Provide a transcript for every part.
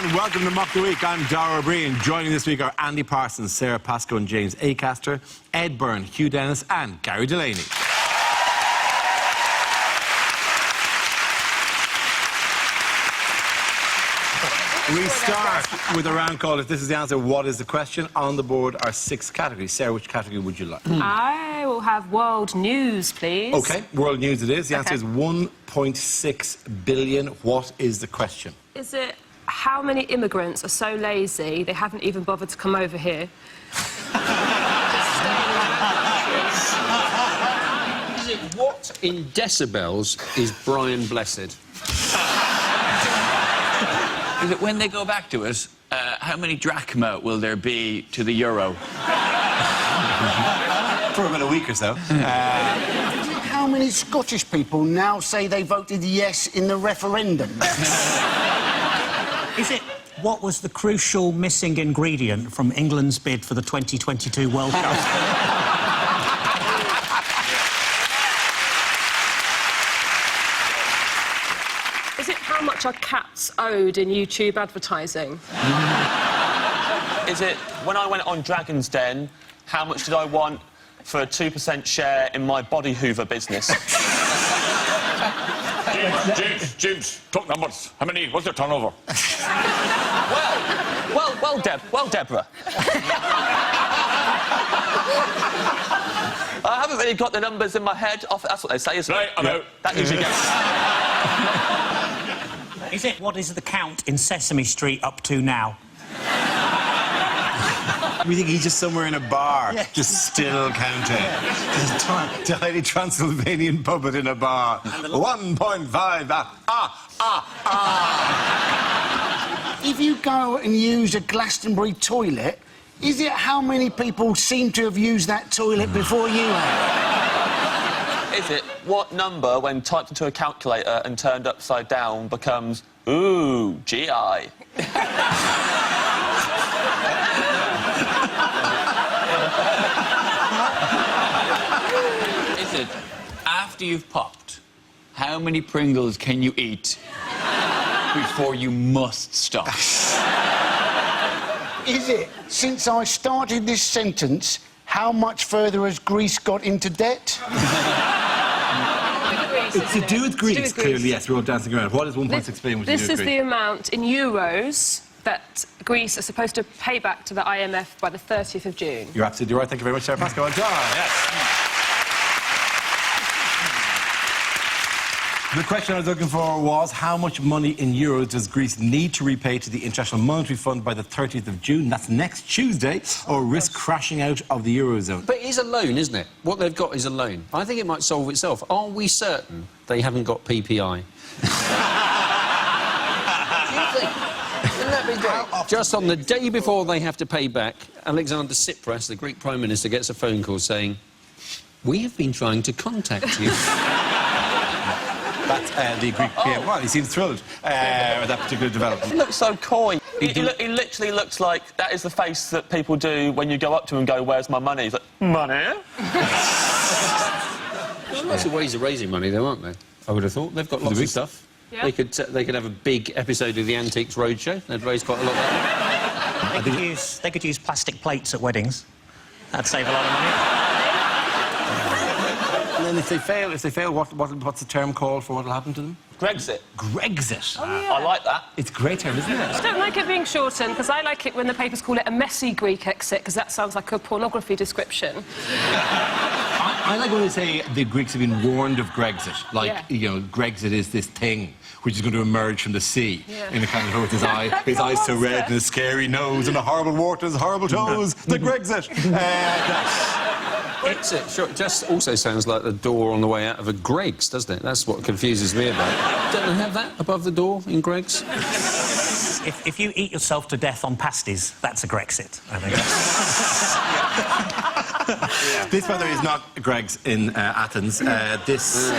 and welcome to Mock the Week. I'm Dara O Briain. Joining this week are Andy Parsons, Sara Pascoe and James Acaster, Ed Byrne, Hugh Dennis and Gary Delaney. We start with a round call. If this is the answer, what is the question? On the board are 6 categories. Sarah, which category would you like? I will have world news, please. OK, world news it is. The answer is 1.6 billion. What is the question? Is it how many immigrants are so lazy they haven't even bothered to come over here? Is it what in decibels is Brian blessed? Is it when they go back to us, how many drachma will there be to the euro? For about a week or so. How many Scottish people now say they voted yes in the referendum? Is it what was the crucial missing ingredient from England's bid for the 2022 World Cup? Is it how much are cats owed in YouTube advertising? Is it when I went on Dragon's Den, how much did I want for a 2% share in my body hoover business? James, talk numbers. How many? What's your turnover? well, Deborah. I haven't really got the numbers in my head. That's what they say, isn't it? Right, I'm out. That usually gets... Is it what is the count in Sesame Street up to now? We think he's just somewhere in a bar, just still counting. Just a tiny Transylvanian puppet in a bar. 1.5. If you go and use a Glastonbury toilet, is it how many people seem to have used that toilet before you have? Is it what number, when typed into a calculator and turned upside down, becomes, ooh, GI? Is it after you've popped, how many Pringles can you eat before you must stop? Is it, since I started this sentence, how much further has Greece got into debt? It's to do with Greece, clearly, yes, we're all dancing around. What is 1.6 billion? This is the amount in euros that Greece is supposed to pay back to the IMF by the 30th of June. You're absolutely right. Thank you very much, Sara Pascoe. Well done. Yes. The question I was looking for was how much money in euros does Greece need to repay to the International Monetary Fund by the 30th of June? That's next Tuesday, or risk crashing out of the Eurozone. But it is a loan, isn't it? What they've got is a loan. I think it might solve itself. Are we certain they haven't got PPI? Do you think? Wouldn't that be great? Just on the day before they have to pay back, Alexander Tsipras, the Greek Prime Minister, gets a phone call saying, "We have been trying to contact you." That's the Greek PM. Well, he seems thrilled with that particular development. He looks so coy. He literally looks like that is the face that people do when you go up to him and go, "Where's my money?" He's like, "Money?" There's lots of ways of raising money, though, aren't there? I would have thought. They've got lots of stuff. Yeah. They could have a big episode of the Antiques Roadshow. They'd raise quite a lot of money. They could use plastic plates at weddings. That'd save a lot of money. And then if they fail, what's the term called for what will happen to them? Grexit. Grexit. Oh, yeah. I like that. It's a great term, isn't it? I don't like it being shortened, because I like it when the papers call it a messy Greek exit, because that sounds like a pornography description. I like when they say the Greeks have been warned of Grexit. Like, you know, Grexit is this thing which is going to emerge from the sea in a kind of with his eyes so red and a scary nose and a horrible wart and his horrible toes. The Grexit. Brexit, sure, it just also sounds like the door on the way out of a Greggs, doesn't it? That's what confuses me about it. Don't they have that above the door in Greggs? If you eat yourself to death on pasties, that's a Grexit, I think. This, by the way, is not Greg's in Athens. This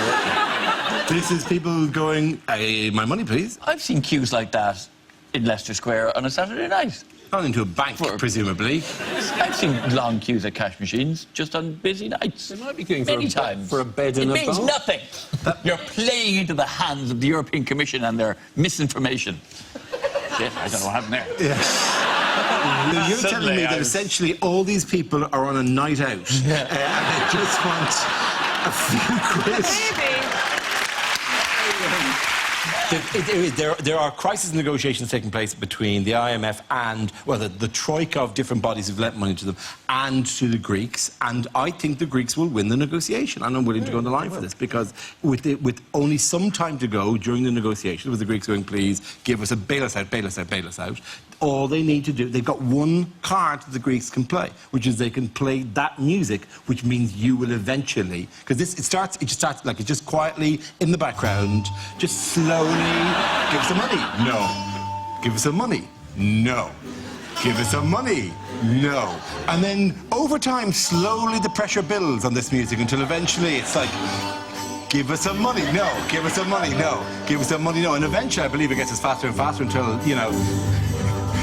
is people going, my money, please. I've seen queues like that in Leicester Square on a Saturday night. Gone into a bank, presumably. I've seen long queues at cash machines just on busy nights. They might be going many times. for a bed and a It means bath. nothing. You're playing into the hands of the European Commission and their misinformation. Shit, I don't know what happened there. You're telling me that essentially all these people are on a night out and they just want a few quid. Maybe. There are crisis negotiations taking place between the IMF and, well, the troika of different bodies who've lent money to them and to the Greeks, and I think the Greeks will win the negotiation, and I'm willing to go on the line for this, because with only some time to go during the negotiation, with the Greeks going, please, give us a bail us out, bail us out, bail us out, all they need to do, they've got one card that the Greeks can play, which is they can play that music, which means you will eventually, because it just starts like it's just quietly in the background, just slowly, give us some money, no. Give us some money, no. Give us some money, no. And then over time, slowly the pressure builds on this music until eventually it's like, give us some money, no. Give us some money, no. Give us some money, no. And eventually, I believe it gets us faster and faster until, you know,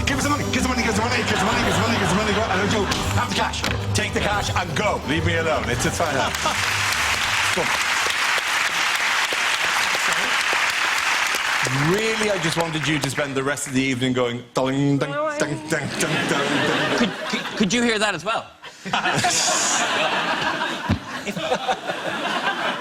give us some money, give us some money, give us some money, give us some money, give us some money, give us some money, go. And I go, have the cash. Take the cash and go. Leave me alone. It's just fine. Really, I just wanted you to spend the rest of the evening going ding, ding, ding, ding, ding, ding. Could you hear that as well?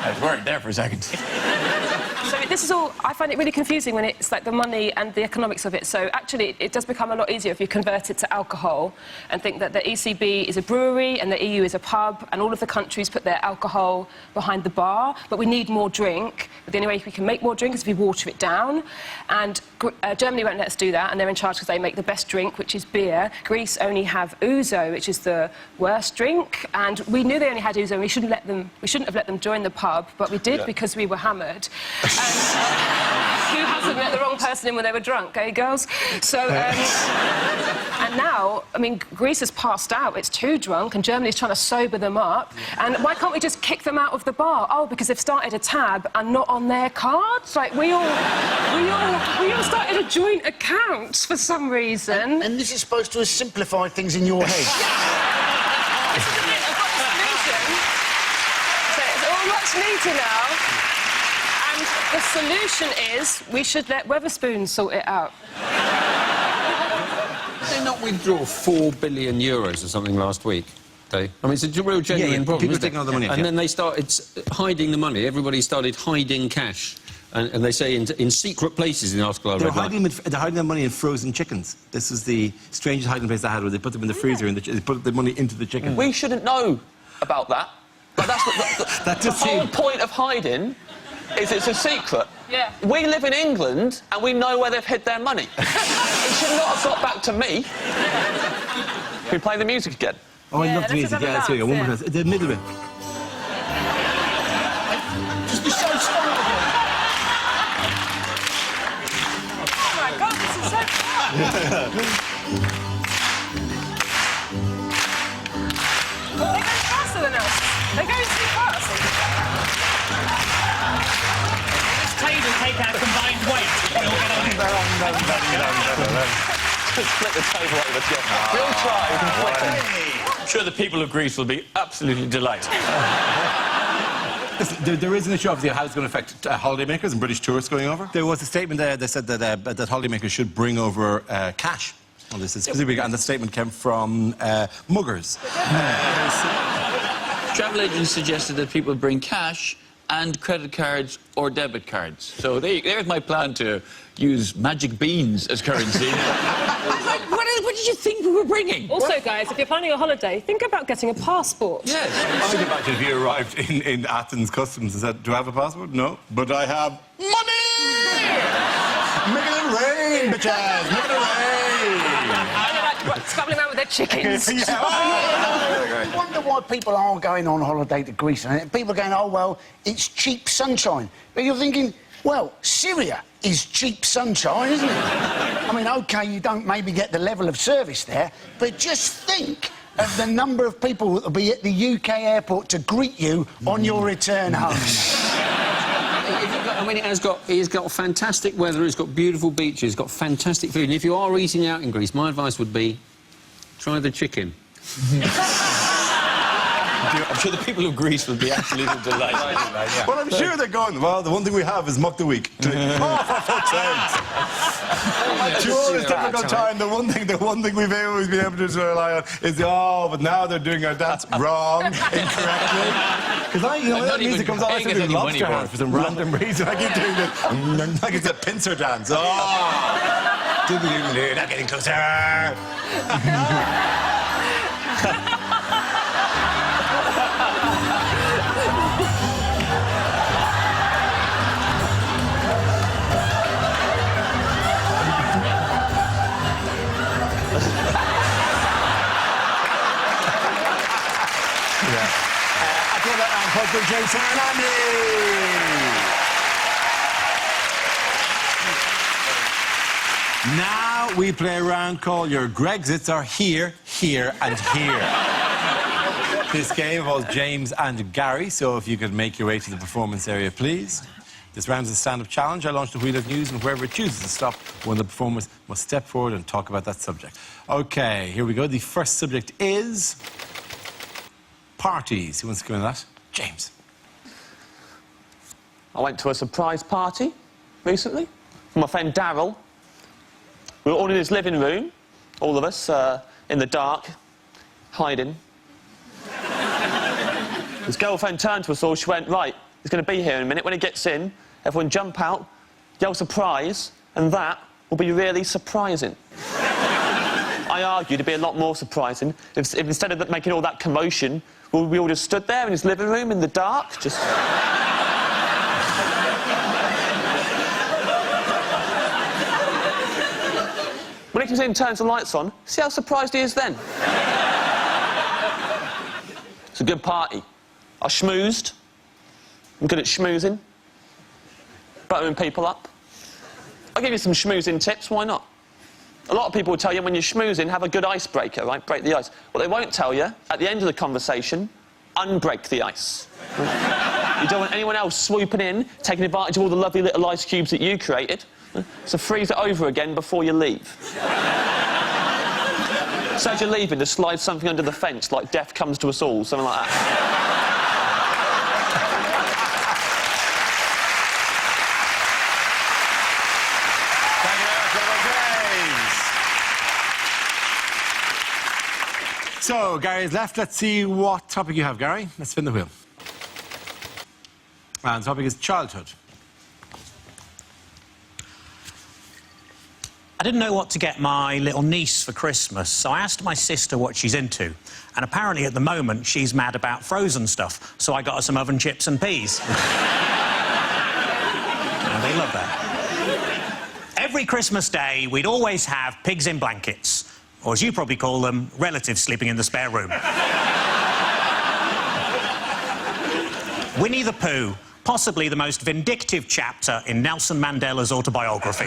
I was worried there for a second. So this is all, I find it really confusing when it's like the money and the economics of it. So actually, it does become a lot easier if you convert it to alcohol and think that the ECB is a brewery and the EU is a pub, and all of the countries put their alcohol behind the bar, but we need more drink. But the only way we can make more drink is if we water it down. And Germany won't let us do that, and they're in charge because they make the best drink, which is beer. Greece only have ouzo, which is the worst drink, and we knew they only had ouzo, and we shouldn't have let them join the pub, but we did because we were hammered. Who hasn't met the wrong person in when they were drunk, eh, girls? So, and now, I mean, Greece has passed out, it's too drunk, and Germany's trying to sober them up. And why can't we just kick them out of the bar? Oh, because they've started a tab and not on their cards? Like, we all started a joint account for some reason. And this is supposed to simplify things in your head. I've got the solution. So it's all much neater now. And the solution is we should let Weatherspoons sort it out. Did they not withdraw €4 billion or something last week? I mean, it's a real genuine problem. People taking all the money out, and then they started hiding the money. Everybody started hiding cash. And they say in secret places in the article I read. They're hiding their money in frozen chickens. This was the strangest hiding place I had, where they put them in the freezer and they put the money into the chicken. We shouldn't know about that. But that's the whole point of hiding. Is it's a secret. Yeah. We live in England and we know where they've hid their money. It should not have got back to me. Can we play the music again? Oh, I love the music. Yeah, that's here. One more time. The middle bit. Just be so strong again. Oh my God, this is so fun. They're going faster than us. They're going too fast. Table take our combined weight. We'll get on it. Just split the table over together. We'll try. We can flip it. I'm sure the people of Greece will be absolutely delighted. Listen, there is an issue, obviously, of how it's going to affect holidaymakers and British tourists going over. There was a statement there that said that holidaymakers should bring over cash. Well, this is specific, and the statement came from muggers. Travel agents suggested that people bring cash and credit cards or debit cards. So there's my plan to use magic beans as currency. What did you think we were bringing? Also, guys, if you're planning a holiday, think about getting a passport. Yes. I can imagine if you arrived in Athens Customs and said, do I have a passport? No, but I have money! Make it rain, bitches! Make it rain! Scuffling around with their chickens. I wonder why people are going on holiday to Greece. And people are going, oh, well, it's cheap sunshine. But you're thinking, well, Syria is cheap sunshine, isn't it? I mean, OK, you don't maybe get the level of service there, but just think of the number of people that will be at the UK airport to greet you on your return home. I mean, it's got fantastic weather, it's got beautiful beaches, it's got fantastic food. And if you are eating out in Greece, my advice would be try the chicken. I'm sure the people of Greece will be absolutely delighted. Well, I'm sure they're going, well, the one thing we have is Muck the Week. Oh, for fuck's sake. During this difficult time, the one thing we've always been able to rely on is, but now they're doing our dance wrong, incorrectly. Because that music comes on, I do lobster hands for some random reason. I keep doing this, like it's a pincer dance. Not getting closer. I call that round called the Jason and Andy. Now we play a round called Your Grexits Are Here, Here and Here. This game involves James and Gary, so if you could make your way to the performance area, please. This round is a stand-up challenge. I launch the wheel of news, and whoever chooses to stop, one of the performers must step forward and talk about that subject. OK, here we go. The first subject is parties. Who wants to go in that? James. I went to a surprise party recently for my friend Daryl. We were all in his living room, all of us, in the dark, hiding. His girlfriend turned to us all, she went, right, he's going to be here in a minute. When he gets in, everyone jump out, yell surprise, and that will be really surprising. I argued it'd be a lot more surprising if instead of making all that commotion, we all just stood there in his living room in the dark, just... When he comes in and turns the lights on, see how surprised he is then? It's a good party. I schmoozed. I'm good at schmoozing. Buttering people up. I'll give you some schmoozing tips, why not? A lot of people will tell you when you're schmoozing, have a good icebreaker, right? Break the ice. What they won't tell you, at the end of the conversation, unbreak the ice. You don't want anyone else swooping in, taking advantage of all the lovely little ice cubes that you created. So freeze it over again before you leave. So as you're leaving, just slide something under the fence, like death comes to us all, something like that. So, Gary's left. Let's see what topic you have, Gary. Let's spin the wheel. And the topic is childhood. I didn't know what to get my little niece for Christmas, so I asked my sister what she's into. And apparently, at the moment, she's mad about frozen stuff, so I got her some oven chips and peas. And they love that. Every Christmas day, we'd always have pigs in blankets, or as you probably call them, relatives sleeping in the spare room. Winnie the Pooh, possibly the most vindictive chapter in Nelson Mandela's autobiography.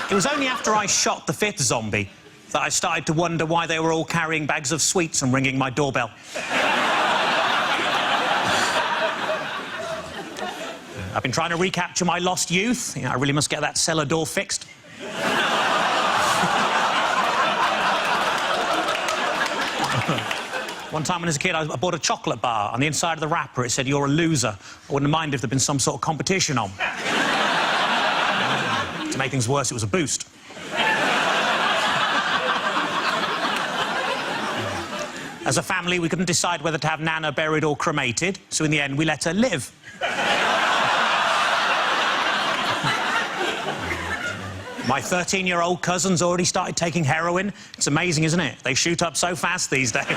It was only after I shot the 5th zombie that I started to wonder why they were all carrying bags of sweets and ringing my doorbell. I've been trying to recapture my lost youth. I really must get that cellar door fixed. One time when I was a kid, I bought a chocolate bar. On the inside of the wrapper, it said, "You're a loser." I wouldn't mind if there'd been some sort of competition on. To make things worse, it was a boost. As a family, we couldn't decide whether to have Nana buried or cremated, so in the end, we let her live. My 13-year-old cousin's already started taking heroin. It's amazing, isn't it? They shoot up so fast these days. Well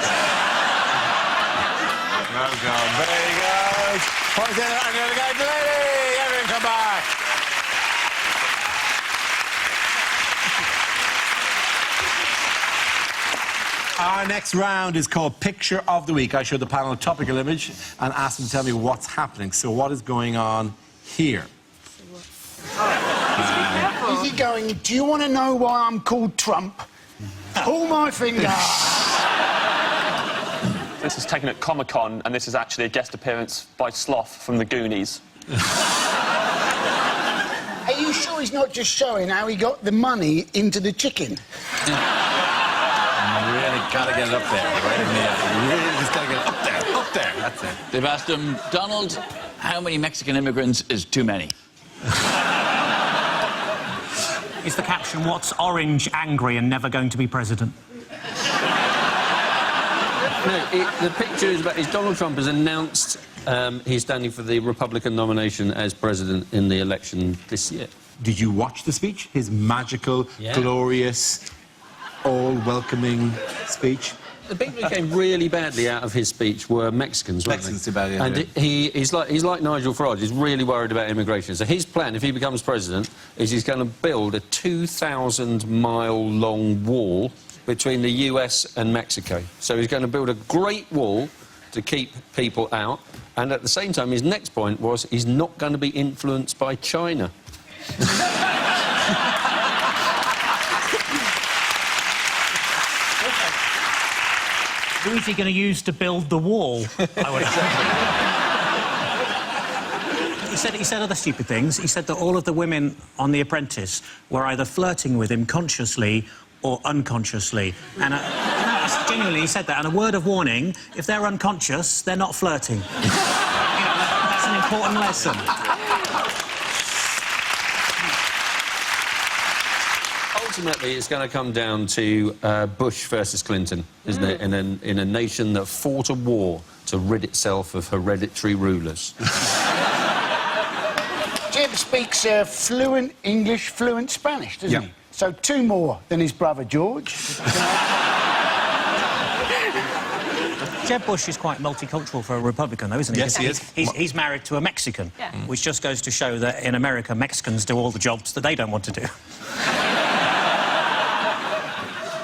done. Very good. Point in, I'm going to go to Delaney. Everyone come back. Our next round is called Picture of the Week. I show the panel a topical image and ask them to tell me what's happening. So what is going on here? Is he going, do you want to know why I'm called Trump? Pull my finger. This is taken at Comic-Con, and this is actually a guest appearance by Sloth from the Goonies. Are you sure he's not just showing how he got the money into the chicken? Really Gotta get it up there, right in the You really just gotta get it up there, up there. That's it. They've asked him, Donald, how many Mexican immigrants is too many? Is the caption, what's orange, angry and never going to be president? No, the picture is Donald Trump has announced he's standing for the Republican nomination as president in the election this year. Did you watch the speech? His magical, glorious, all-welcoming speech? The people who came really badly out of his speech were Mexicans, weren't Mexicans they? too bad, yeah. And he's like Nigel Farage. He's really worried about immigration. So his plan, if he becomes president, is he's going to build a 2,000-mile-long wall between the US and Mexico. So he's going to build a great wall to keep people out. And at the same time, his next point was he's not going to be influenced by China. Who is he going to use to build the wall? I would He said other stupid things. He said that all of the women on The Apprentice were either flirting with him consciously or unconsciously. And genuinely, he said that. And a word of warning, if they're unconscious, they're not flirting. You know, that's an important lesson. Ultimately, it's going to come down to Bush versus Clinton, isn't it? In a nation that fought a war to rid itself of hereditary rulers. Jim speaks fluent English, fluent Spanish, doesn't he? So 2 more than his brother George. Jeb Bush is quite multicultural for a Republican, though, isn't he? Yes, he is. He's married to a Mexican, which just goes to show that in America, Mexicans do all the jobs that they don't want to do.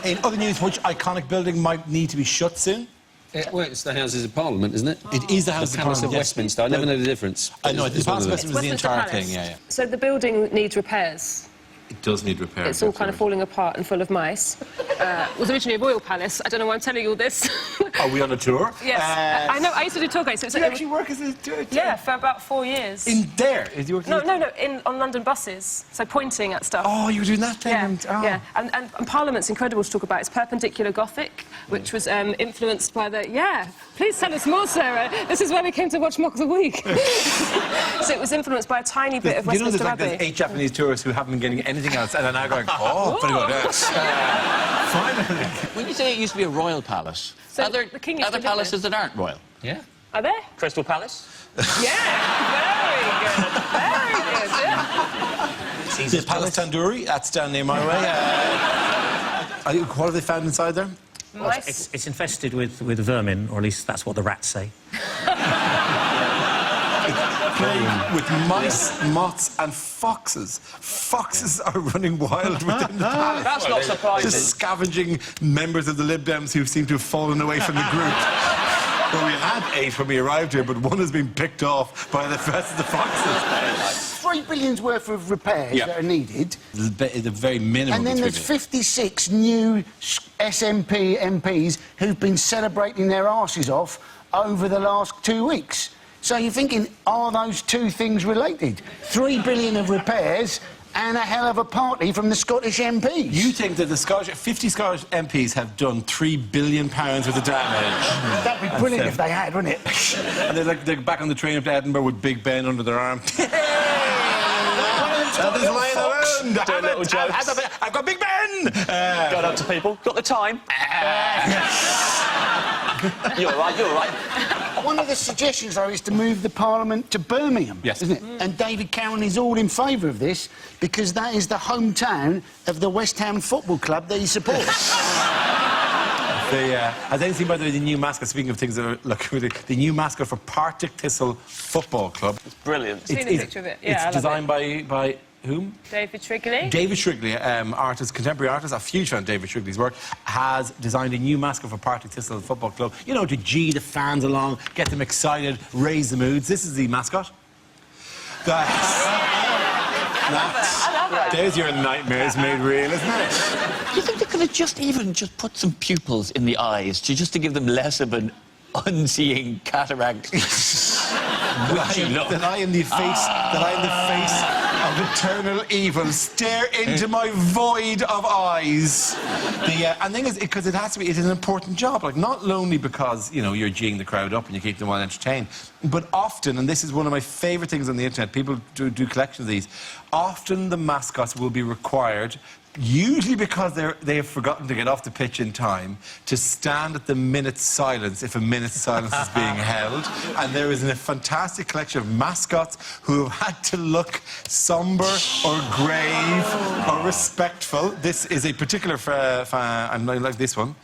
In other news, which iconic building might need to be shut soon? Well, it's the Houses of Parliament, isn't it? It is the Houses of Palace Parliament, of yes. Westminster. I never know the difference. I know, the Palace of Westminster was the entire Palace. thing, yeah. So the building needs repairs. It does need repairs. It's all kind of falling apart and full of mice. It was originally a royal palace. I don't know why I'm telling you all this. Are we on a tour? Yes. I know, I used to do tour guides. So Do you actually work as a tour? Yeah, for about 4 years. In there? Is you working No, on London buses. So pointing at stuff. Oh, you were doing that thing? Yeah. And Parliament's incredible to talk about. It's perpendicular Gothic, which was influenced by the... Yeah, please tell us more, Sarah. This is why we came to watch Mock of the Week. So it was influenced by a tiny bit of Westminster Abbey. There's 8 Japanese tourists who haven't been getting anything else, and are now going, oh, pretty good, finally. When you say it used to be a royal palace, So are there the king used to other live there. palaces that aren't royal? Yeah. Are there? Crystal Palace? Yeah, very good. Very good, yeah. The Palace Tandoori, that's down near my way. What have they found inside there? Mice. It's infested with vermin, or at least that's what the rats say. With mice, moths and foxes. Foxes are running wild within the palace. That's not surprising. Just scavenging members of the Lib Dems who seem to have fallen away from the group. Well, we had 8 when we arrived here, but one has been picked off by the rest of the foxes. 3 billion's worth of repairs that are needed. The very minimum. And then there's 56 new SNP MPs who've been celebrating their arses off over the last 2 weeks. So you're thinking, are those 2 things related? 3 billion of repairs and a hell of a party from the Scottish MPs. You think that the 50 Scottish MPs have done £3 billion worth of damage? That'd be brilliant if they had, wouldn't it? And they're back on the train up to Edinburgh with Big Ben under their arm. Doing little jokes. I've got Big Ben! Going up to people. Got the time? You're all right, you're all right. One of the suggestions, though, is to move the Parliament to Birmingham, isn't it? And David Cameron is all in favour of this because that is the hometown of the West Ham Football Club that he supports. Has anything seen by the new mascot? Speaking of things that are the new mascot for Partick Thistle Football Club. It's brilliant. I've seen a picture of it. Yeah, I It's love designed by whom? David Shrigley. David Shrigley, artist, contemporary artist, a huge fan of David Shrigley's work, has designed a new mascot for Partick Thistle Football Club. You know, to G the fans along, get them excited, raise the moods. This is the mascot. There's your nightmares made real, isn't it? Do you think they could have just put some pupils in the eyes just to give them less of an unseeing cataract? That I in the face of of eternal evil stare into my void of eyes. And the thing is, because it has to be, it's an important job. Like, not only because, you know, you're geeing the crowd up and you keep them well entertained, but often, and this is one of my favourite things on the internet, people do collections of these, often the mascots will be required, usually because they have forgotten to get off the pitch in time, to stand at the minute's silence if a minute's silence is being held. And there is a fantastic collection of mascots who have had to look sombre or grave or respectful. This is a particular I'm not like this one.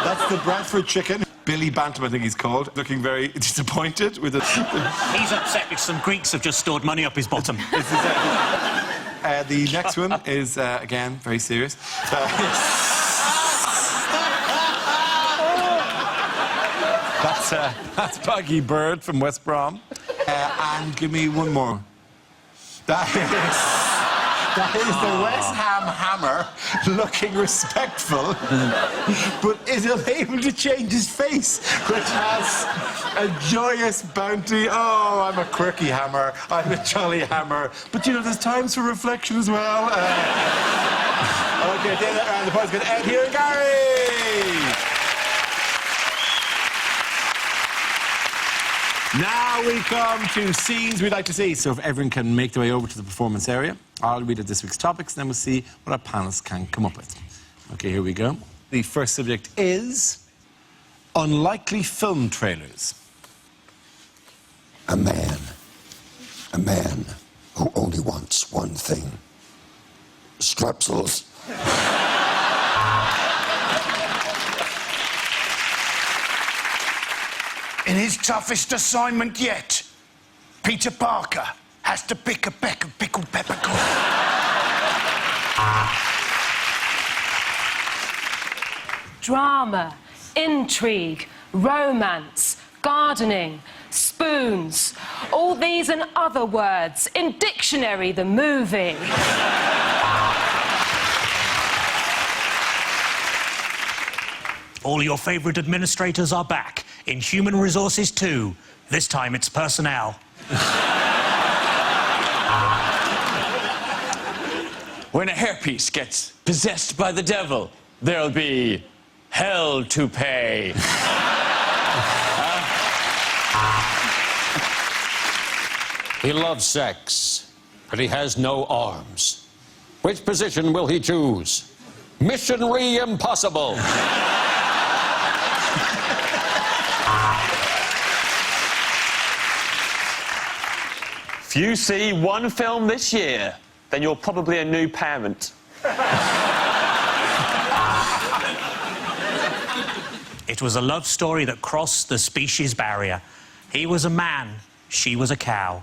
That's the Bradford chicken. Billy Bantam, I think he's called, looking very disappointed with it. He's upset because some Greeks have just stored money up his bottom. The next one is, again, very serious. That's Poggy Bird from West Brom. And give me one more. That is the West Ham Hammer, looking respectful, but is unable to change his face, which has a joyous bounty. Oh, I'm a quirky hammer, I'm a jolly hammer. But, you know, there's times for reflection as well. OK, David, and the points get Ed here and Gary. Now we come to scenes we'd like to see. So if everyone can make their way over to the performance area, I'll read out this week's topics, and then we'll see what our panelists can come up with. OK, here we go. The first subject is unlikely film trailers. A man who only wants one thing. Strepsils. In his toughest assignment yet, Peter Parker has to pick a peck of pickled peppercorn. Drama, intrigue, romance, gardening, spoons. All these and other words in Dictionary the movie. All your favourite administrators are back in Human Resources 2. This time it's personnel. When a hairpiece gets possessed by the devil, there'll be hell to pay. He loves sex, but he has no arms. Which position will he choose? Missionary impossible. If you see one film this year, then you're probably a new parent. It was a love story that crossed the species barrier. He was a man, she was a cow.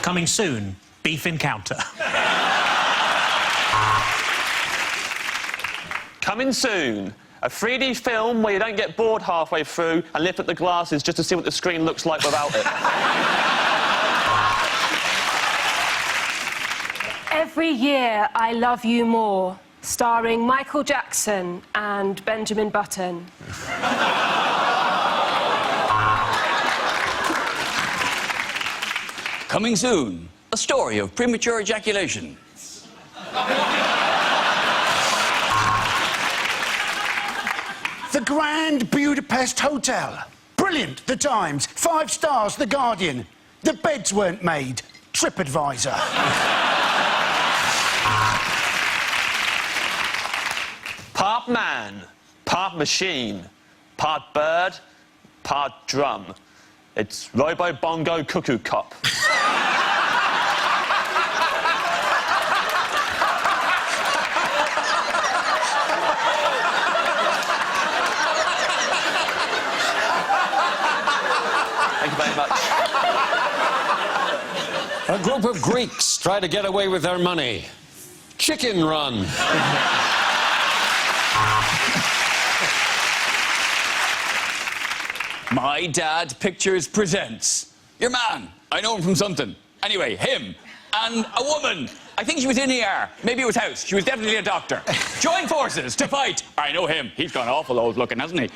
Coming soon, Beef Encounter. Coming soon, a 3D film where you don't get bored halfway through and lift up the glasses just to see what the screen looks like without it. Every Year I Love You More, starring Michael Jackson and Benjamin Button. Coming soon, a story of premature ejaculation. The Grand Budapest Hotel. Brilliant, The Times. 5 stars, The Guardian. The beds weren't made. TripAdvisor. Part man, part machine, part bird, part drum. It's Robo Bongo Cuckoo Cop. Thank you very much. A group of Greeks try to get away with their money. Chicken Run. My Dad Pictures presents. Your man, I know him from something. Anyway, him and a woman. I think she was in ER. Maybe it was House. She was definitely a doctor. Join forces to fight. I know him. He's gone awful old looking, hasn't he?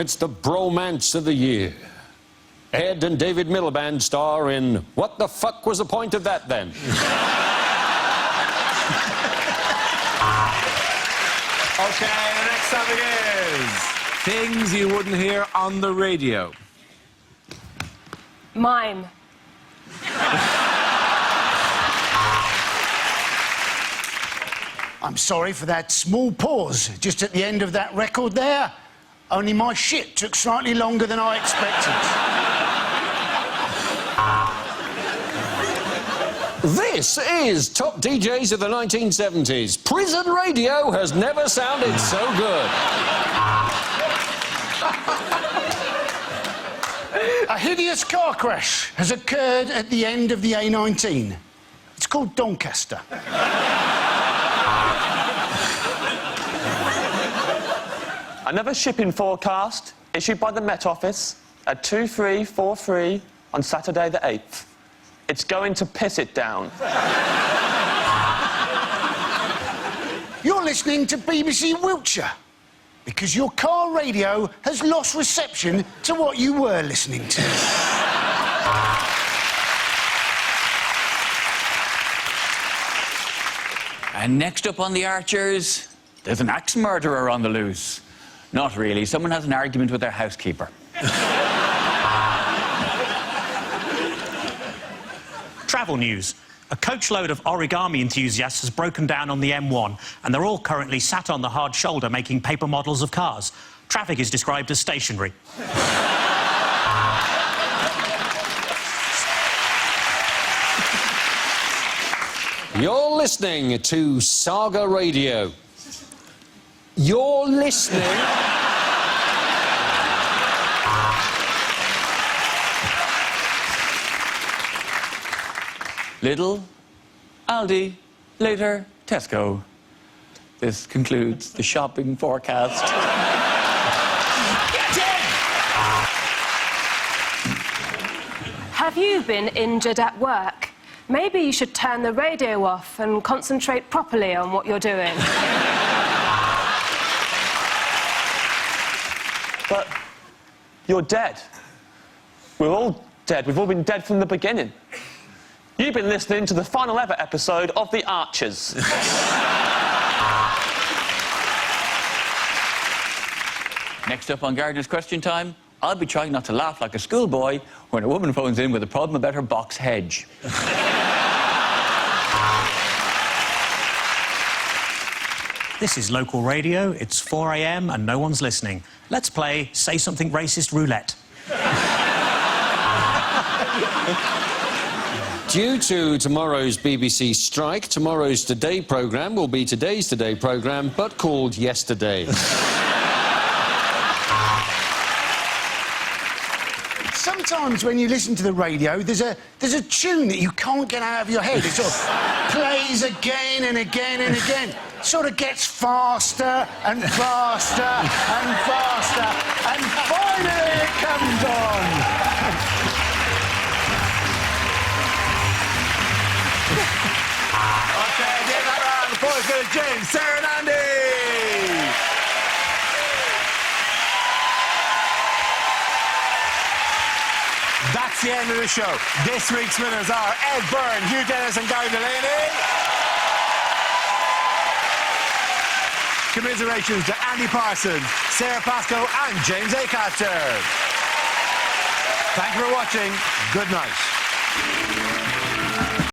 It's the bromance of the year. Ed and David Miliband star in What the Fuck Was the Point of That, Then? OK, the next topic is things you wouldn't hear on the radio. Mime. I'm sorry for that small pause just at the end of that record there. Only my shit took slightly longer than I expected. This is Top DJs of the 1970s. Prison radio has never sounded so good. A hideous car crash has occurred at the end of the A19. It's called Doncaster. Another shipping forecast issued by the Met Office at 23:43 on Saturday the 8th. It's going to piss it down. You're listening to BBC Wiltshire because your car radio has lost reception to what you were listening to. And next up on the Archers, there's an axe murderer on the loose. Not really. Someone has an argument with their housekeeper. Travel news. A coachload of origami enthusiasts has broken down on the M1, and they're all currently sat on the hard shoulder making paper models of cars. Traffic is described as stationary. You're listening to Saga Radio. You're listening... Lidl, Aldi, later Tesco. This concludes the shopping forecast. Have you been injured at work? Maybe you should turn the radio off and concentrate properly on what you're doing. But you're dead. We're all dead. We've all been dead from the beginning. You've been listening to the final ever episode of The Archers. Next up on Gardener's Question Time, I'll be trying not to laugh like a schoolboy when a woman phones in with a problem about her box hedge. This is local radio, it's 4 a.m. and no one's listening. Let's play Say Something Racist Roulette. Due to tomorrow's BBC strike, tomorrow's Today programme will be today's Today programme, but called Yesterday. Sometimes when you listen to the radio, there's a tune that you can't get out of your head. It sort of plays again and again and again. Sort of gets faster and faster and faster, and finally it comes on. OK, give that round of applause to James, Sara and Andy. That's the end of the show. This week's winners are Ed Byrne, Hugh Dennis and Gary Delaney. Commiserations to Andy Parsons, Sara Pascoe and James Acaster. Thank you for watching. Good night.